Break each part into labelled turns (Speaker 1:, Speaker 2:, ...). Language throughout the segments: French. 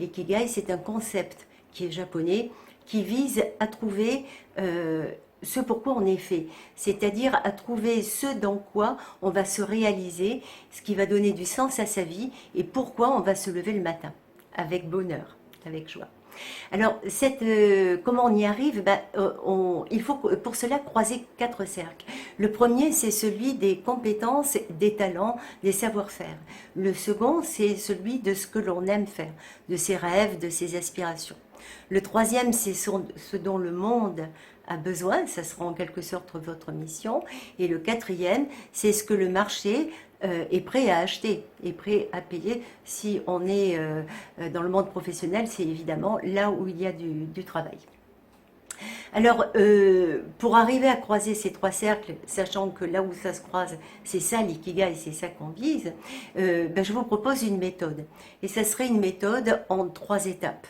Speaker 1: L'ikigai, c'est un concept qui est japonais, qui vise à trouver ce pourquoi on est fait, c'est-à-dire à trouver ce dans quoi on va se réaliser, ce qui va donner du sens à sa vie et pourquoi on va se lever le matin, avec bonheur, avec joie. Alors, comment on y arrive? Il faut pour cela croiser 4 cercles. Le premier, c'est celui des compétences, des talents, des savoir-faire. Le second, c'est celui de ce que l'on aime faire, de ses rêves, de ses aspirations. Le troisième, c'est ce dont le monde a besoin, ça sera en quelque sorte votre mission. Et le quatrième, c'est ce que le marché est prêt à acheter, est prêt à payer. Si on est dans le monde professionnel, c'est évidemment là où il y a du travail. Alors, pour arriver à croiser ces 3 cercles, sachant que là où ça se croise, c'est ça l'ikigai, c'est ça qu'on vise, je vous propose une méthode. Et ça serait une méthode en 3 étapes.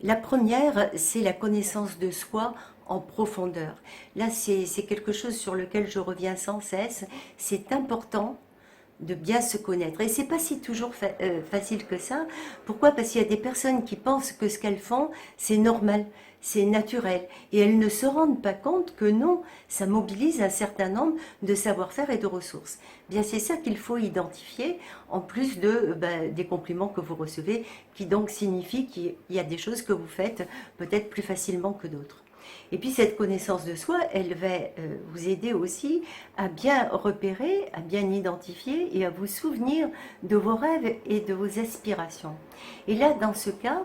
Speaker 1: La première, c'est la connaissance de soi en profondeur. Là, c'est quelque chose sur lequel je reviens sans cesse. C'est important de bien se connaître. Et c'est pas si toujours facile que ça. Pourquoi? Parce qu'il y a des personnes qui pensent que ce qu'elles font, c'est normal, c'est naturel. Et elles ne se rendent pas compte que non, ça mobilise un certain nombre de savoir-faire et de ressources. Bien, c'est ça qu'il faut identifier, en plus des compliments que vous recevez, qui donc signifient qu'il y a des choses que vous faites peut-être plus facilement que d'autres. Et puis cette connaissance de soi, elle va vous aider aussi à bien repérer, à bien identifier et à vous souvenir de vos rêves et de vos aspirations. Et là, dans ce cas,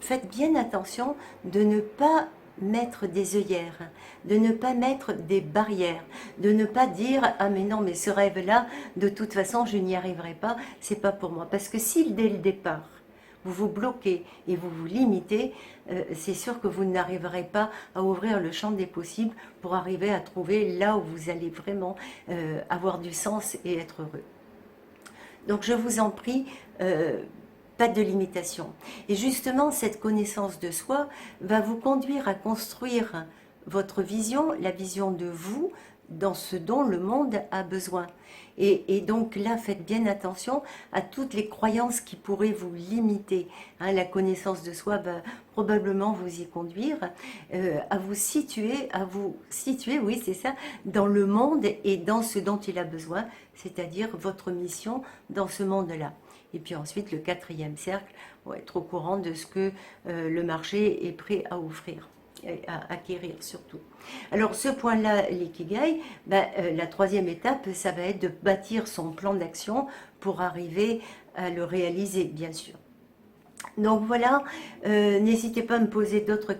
Speaker 1: faites bien attention de ne pas mettre des œillères, de ne pas mettre des barrières, de ne pas dire « Ah mais non, mais ce rêve-là, de toute façon, je n'y arriverai pas, c'est pas pour moi. » Parce que si dès le départ, vous vous bloquez et vous vous limitez, c'est sûr que vous n'arriverez pas à ouvrir le champ des possibles pour arriver à trouver là où vous allez vraiment avoir du sens et être heureux. Donc je vous en prie, pas de limitation. Et justement, cette connaissance de soi va vous conduire à construire votre vision, la vision de vous, dans ce dont le monde a besoin. Et donc là, faites bien attention à toutes les croyances qui pourraient vous limiter. Hein, la connaissance de soi va probablement vous y conduire, à vous situer, oui c'est ça, dans le monde et dans ce dont il a besoin, c'est-à-dire votre mission dans ce monde-là. Et puis ensuite, le 4e cercle, être au courant de ce que le marché est prêt à offrir, à acquérir surtout. Alors ce point-là, l'ikigai, la 3e étape, ça va être de bâtir son plan d'action pour arriver à le réaliser, bien sûr. Donc voilà, n'hésitez pas à me poser d'autres questions.